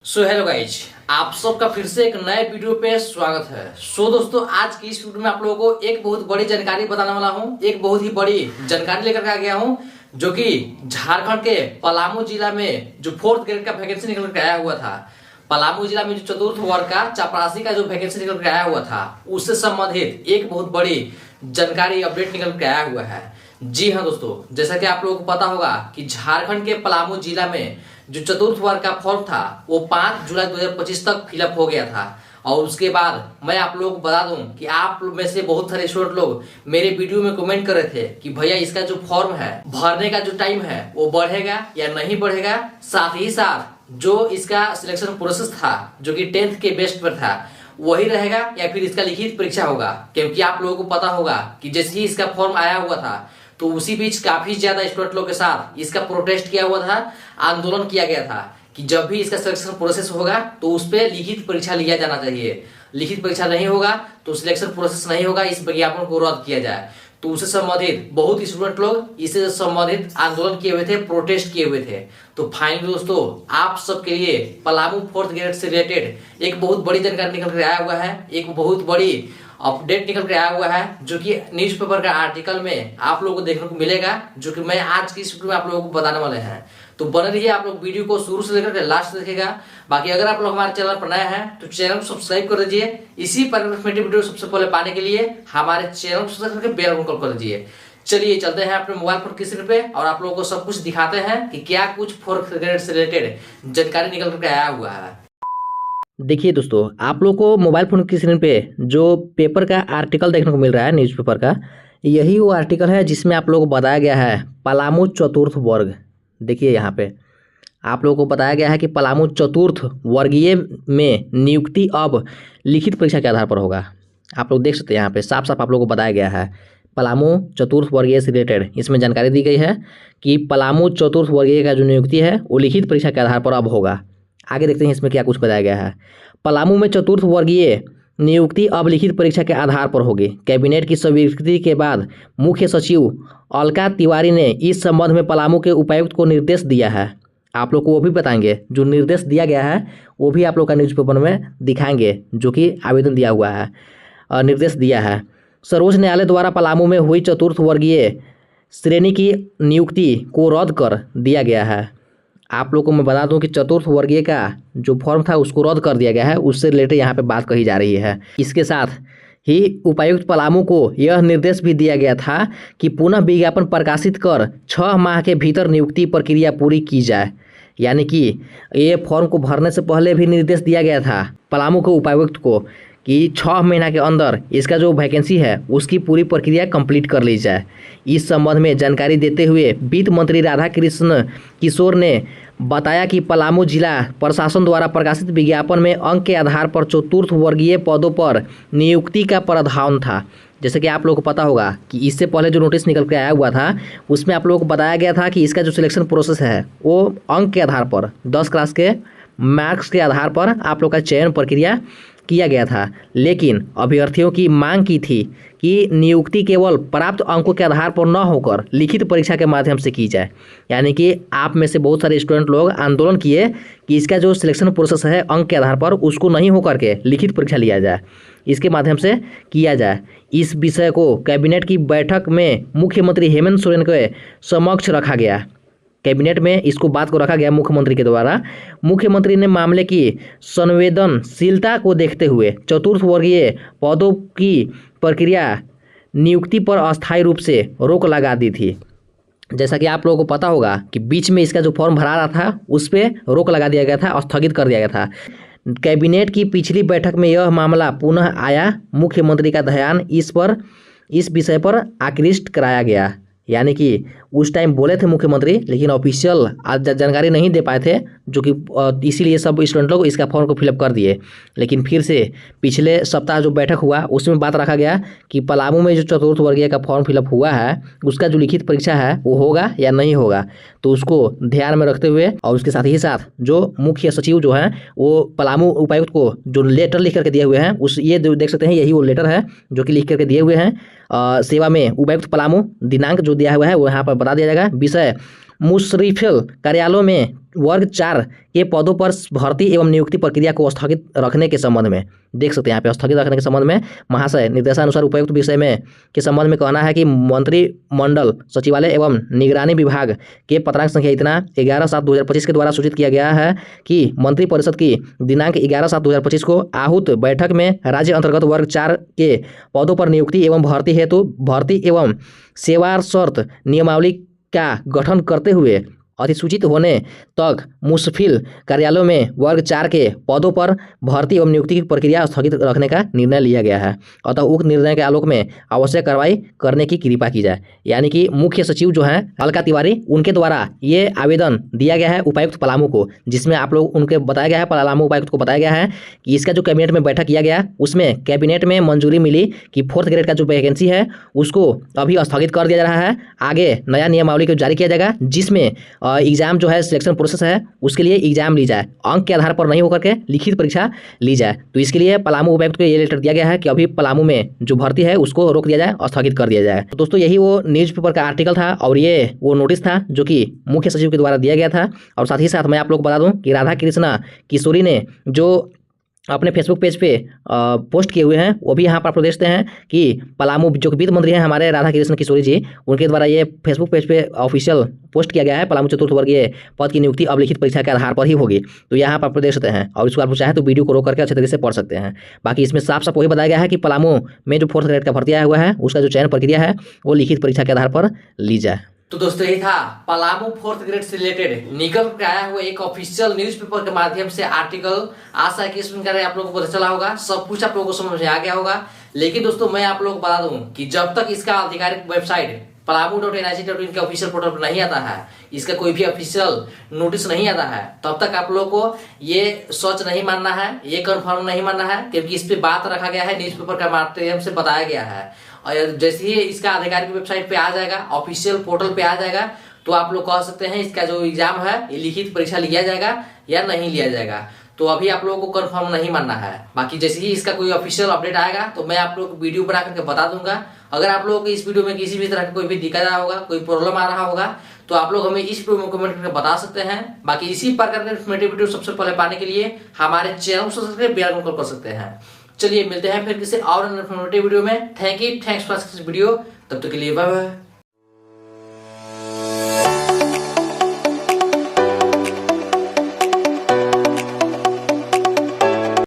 Hello guys, आप सबका फिर से एक नए वीडियो पे स्वागत है। दोस्तों, आज की इस वीडियो में आप लोगों को एक बहुत बड़ी जानकारी बताने वाला हूं। एक बहुत ही बड़ी जानकारी लेकर के आ गया हूं, जो कि झारखंड के पलामू जिला में जो 4th ग्रेड का वैकेंसी निकल के आया हुआ था। पलामू जिला में जो 4th वर्ग का चपरासी का जो वैकेंसी निकल के आया हुआ था, उससे संबंधित एक बहुत बड़ी जानकारी अपडेट निकल के आया हुआ है। जी हाँ दोस्तों, जैसा कि आप लोगों को पता होगा कि झारखंड के पलामू जिला में जो 4th वर्ग का फॉर्म था वो 5 जुलाई 2025 तक फिलअप हो गया था। और उसके बाद मैं आप लोगों को बता दूं कि आप में से बहुत सारे स्टूडेंट लोग मेरे वीडियो में कमेंट कर रहे थे कि भैया इसका जो फॉर्म है भरने का जो टाइम है वो बढ़ेगा या नहीं बढ़ेगा, साथ ही साथ जो इसका सिलेक्शन प्रोसेस था जो कि 10th के बेस्ट पर था वही रहेगा या फिर इसका लिखित परीक्षा होगा। क्योंकि आप लोगों को पता होगा कि जैसे ही इसका फॉर्म आया हुआ था तो उसी बीच काफी ज्यादा स्टूडेंट लोग के साथ इसका प्रोटेस्ट किया हुआ था, आंदोलन किया गया था कि जब भी इसका सिलेक्शन प्रोसेस होगा तो उस पर लिखित परीक्षा लिया जाना चाहिए। लिखित परीक्षा नहीं होगा तो सिलेक्शन प्रोसेस नहीं होगा, इस विज्ञापन को रद्द किया जाए। तो उससे संबंधित बहुत स्टूडेंट लोग इससे संबंधित आंदोलन किए हुए थे, प्रोटेस्ट किए हुए थे। तो फाइनली दोस्तों, आप सबके लिए पलामू 4th ग्रेड से रिलेटेड एक बहुत बड़ी जानकारी निकल कर आया हुआ है, एक बहुत बड़ी अपडेट निकल के आया हुआ है, जो कि न्यूज़पेपर का आर्टिकल में आप लोगों को देखने को मिलेगा, जो कि मैं आज की इस वीडियो में आप लोगों को बताने वाले हैं। तो बने रहिए, आप लोग वीडियो को शुरू से लेकर के लास्ट देखेगा। बाकी अगर आप लोग हमारे चैनल पर नए हैं तो चैनल को सब्सक्राइब कर दीजिए। इसी पर वीडियो सबसे पहले पाने के लिए हमारे चैनल को सब्सक्राइब करके बेल आइकन कर दीजिए। चलिए चलते हैं अपने मोबाइल फोन की स्क्रीन पे और आप लोगों को सब कुछ दिखाते हैं कि क्या कुछ 4th ग्रेड से रिलेटेड जानकारी निकल करके आया हुआ है। देखिए दोस्तों, आप लोग को मोबाइल फ़ोन की स्क्रीन पे जो पेपर का आर्टिकल देखने को मिल रहा है, न्यूज़पेपर का, यही वो आर्टिकल है जिसमें आप लोगों को बताया गया है पलामू 4th वर्ग। देखिए यहाँ पे आप लोगों को बताया गया है कि पलामू 4th वर्गीय में नियुक्ति अब लिखित परीक्षा के आधार पर होगा। आप लोग देख सकते हैं यहाँ पे साफ साफ आप लोगों को बताया गया है पलामू 4th वर्गीय से रिलेटेड इसमें जानकारी दी गई है कि पलामू 4th वर्गीय का जो नियुक्ति है वो लिखित परीक्षा के आधार पर अब होगा। आगे देखते हैं इसमें क्या कुछ बताया गया है। पलामू में 4th वर्गीय नियुक्ति अब लिखित परीक्षा के आधार पर होगी। कैबिनेट की स्वीकृति के बाद मुख्य सचिव अलका तिवारी ने इस संबंध में पलामू के उपायुक्त को निर्देश दिया है। आप लोग को वो भी बताएंगे, जो निर्देश दिया गया है वो भी आप लोग का न्यूज़पेपर में दिखाएंगे, जो कि आवेदन दिया हुआ है, निर्देश दिया है। सर्वोच्च न्यायालय द्वारा पलामू में हुई 4th वर्गीय श्रेणी की नियुक्ति को रद्द कर दिया गया है। आप लोग को मैं बता दूं कि 4th वर्गीय का जो फॉर्म था उसको रद्द कर दिया गया है, उससे रिलेटेड यहाँ पे बात कही जा रही है। इसके साथ ही उपायुक्त पलामू को यह निर्देश भी दिया गया था कि पुनः विज्ञापन प्रकाशित कर 6 माह के भीतर नियुक्ति प्रक्रिया पूरी की जाए। यानी कि ये फॉर्म को भरने से पहले भी निर्देश दिया गया था पलामू के उपायुक्त को कि 6 महीना के अंदर इसका जो वैकेंसी है उसकी पूरी प्रक्रिया कंप्लीट कर ली जाए। इस संबंध में जानकारी देते हुए वित्त मंत्री राधा कृष्ण किशोर ने बताया कि पलामू जिला प्रशासन द्वारा प्रकाशित विज्ञापन में अंक के आधार पर 4th वर्गीय पदों पर नियुक्ति का प्रावधान था। जैसे कि आप लोगों को पता होगा कि इससे पहले जो नोटिस निकल के आया हुआ था उसमें आप लोगों को बताया गया था कि इसका जो सिलेक्शन प्रोसेस है वो अंक के आधार पर 10 क्लास के मार्क्स के आधार पर आप लोग का चयन प्रक्रिया किया गया था। लेकिन अभ्यर्थियों की मांग की थी कि नियुक्ति केवल प्राप्त अंकों के आधार पर न होकर लिखित परीक्षा के माध्यम से की जाए। यानी कि आप में से बहुत सारे स्टूडेंट लोग आंदोलन किए कि इसका जो सिलेक्शन प्रोसेस है अंक के आधार पर उसको नहीं होकर के लिखित परीक्षा लिया जाए, इसके माध्यम से किया जाए। इस विषय को कैबिनेट की बैठक में मुख्यमंत्री हेमंत सोरेन के समक्ष रखा गया। कैबिनेट में इसको बात को रखा गया मुख्यमंत्री के द्वारा। मुख्यमंत्री ने मामले की संवेदनशीलता को देखते हुए 4th वर्गीय पदों की प्रक्रिया नियुक्ति पर अस्थायी रूप से रोक लगा दी थी। जैसा कि आप लोगों को पता होगा कि बीच में इसका जो फॉर्म भरा रहा था उस पर रोक लगा दिया गया था, स्थगित कर दिया गया था। कैबिनेट की पिछली बैठक में यह मामला पुनः आया। मुख्यमंत्री का ध्यान इस विषय पर आकृष्ट कराया गया। यानी कि उस टाइम बोले थे मुख्यमंत्री, लेकिन ऑफिशियल जानकारी नहीं दे पाए थे, जो कि इसीलिए सब स्टूडेंट लोग इसका फॉर्म को फिलअप कर दिए। लेकिन फिर से पिछले सप्ताह जो बैठक हुआ उसमें बात रखा गया कि पलामू में जो 4th वर्गीय का फॉर्म फिलअप हुआ है उसका जो लिखित परीक्षा है वो होगा या नहीं होगा। तो उसको ध्यान में रखते हुए और उसके साथ ही साथ जो मुख्य सचिव जो हैं वो पलामू उपायुक्त को जो लेटर लिख करके दिए हुए हैं ये देख सकते हैं, यही वो लेटर है जो कि लिख करके दिए हुए हैं। सेवा में उपायुक्त पलामू दिनांक जो दिया हुआ है वो यहाँ पर बता दिया जाएगा। विषय मुशर्रिफिल कार्यालयों में वर्ग 4 के पदों पर भर्ती एवं नियुक्ति प्रक्रिया को स्थगित रखने के संबंध में देख सकते हैं यहाँ पे स्थगित रखने के संबंध में महाशय निर्देशानुसार उपयुक्त विषय में के संबंध में कहना है कि मंत्रिमंडल सचिवालय एवं निगरानी विभाग के पत्रांक संख्या इतना 11/7/2025 के द्वारा सूचित किया गया है कि मंत्रिपरिषद की दिनांक 11/7/2025 को आहूत बैठक में राज्य अंतर्गत वर्ग 4 के पदों पर नियुक्ति एवं भर्ती हेतु भर्ती एवं सेवा शर्त नियमावली का गठन करते हुए अधिसूचित होने तक मुशर्रिफिल कार्यालयों में वर्ग 4 के पदों पर भर्ती एवं नियुक्ति की प्रक्रिया स्थगित रखने का निर्णय लिया गया है। अतः उक्त निर्णय के आलोक में आवश्यक कार्रवाई करने की कृपा की जाए। यानी कि मुख्य सचिव जो हैं अलका तिवारी, उनके द्वारा ये आवेदन दिया गया है उपायुक्त पलामू को, जिसमें आप लोग उनके बताया गया है, पलामू उपायुक्त को बताया गया है कि इसका जो कैबिनेट में बैठक किया गया उसमें कैबिनेट में मंजूरी मिली कि 4th ग्रेड का जो वैकेंसी है उसको अभी स्थगित कर दिया जा रहा है। आगे नया नियमावली को जारी किया जाएगा जिसमें एग्जाम जो है सिलेक्शन प्रोसेस है उसके लिए एग्जाम ली जाए, अंक के आधार पर नहीं होकर के लिखित परीक्षा ली जाए। तो इसके लिए पलामू उपायुक्त को ये लेटर दिया गया है कि अभी पलामू में जो भर्ती है उसको रोक दिया जाए और स्थगित कर दिया जाए। तो दोस्तों यही वो न्यूज़पेपर का आर्टिकल था और ये वो नोटिस था जो कि मुख्य सचिव के द्वारा दिया गया था। और साथ ही साथ मैं आप लोग को बता दूं कि राधा कृष्णा किशोरी ने जो अपने फेसबुक पेज पे पोस्ट किए हुए हैं वो भी यहाँ पर आप लोग देखते हैं कि पलामू जो वित्त मंत्री हैं हमारे राधा कृष्ण किशोरी जी, उनके द्वारा ये फेसबुक पेज पे ऑफिशियल पोस्ट किया गया है पलामू चतुर्थ वर्गीय पद की नियुक्ति अब लिखित परीक्षा के आधार पर ही होगी। तो यहाँ पर आप लोग देख सकते हैं और इसको आप चाहें तो वीडियो को रोक करके अच्छे तरीके से पढ़ सकते हैं। बाकी इसमें साफ साफ वही बताया गया है कि पलामू में जो 4th ग्रेड का भर्ती आया हुआ है उसका जो चयन प्रक्रिया है वो लिखित परीक्षा के आधार पर ली जाए। तो दोस्तों यही था पलामू 4th ग्रेड से रिलेटेड निकल के आया हुआ एक ऑफिशियल न्यूज़पेपर के माध्यम से आर्टिकल। आशा है कि इसमें आप लोगों को पता चला होगा, सब कुछ आप लोगों को समझ में आ गया होगा। लेकिन दोस्तों मैं आप लोगों को बता दूं कि जब तक इसका आधिकारिक वेबसाइट palamu.nic.in के ऑफिशियल पोर्टल पर नहीं आता है, इसका कोई भी ऑफिशियल नोटिस नहीं आता है, तब तक आप लोगों को ये सच नहीं मानना है, ये कंफर्म नहीं मानना है, क्योंकि इस पे बात रखा गया है, न्यूज़पेपर के माध्यम से बताया गया है। और जैसे ही इसका आधिकारिक वेबसाइट पे आ जाएगा, ऑफिशियल पोर्टल पे आ जाएगा, तो आप लोग कह सकते हैं इसका जो एग्जाम है ये लिखित परीक्षा लिया जाएगा या नहीं लिया जाएगा। तो अभी आप लोगों को कंफर्म नहीं मानना है। बाकी जैसे ही इसका कोई ऑफिशियल अपडेट आएगा तो मैं आप लोग को वीडियो बना करके बता दूंगा। अगर आप लोगों को इस वीडियो में किसी भी तरह का कोई भी दिक्कत आ होगा, कोई प्रॉब्लम आ रहा होगा, तो आप लोग हमें इस वीडियो में कमेंट करके बता सकते हैं। बाकी इसी प्रकार के इन्फॉर्मेटिव वीडियो सबसे पहले पाने के लिए हमारे चैनल को सब्सक्राइब बेल आइकन कर सकते हैं। चलिए मिलते हैं फिर किसी और इन्फॉर्मेटिव वीडियो में। थैंक्स फॉर वीडियो, तब तक के लिए बाय बाय।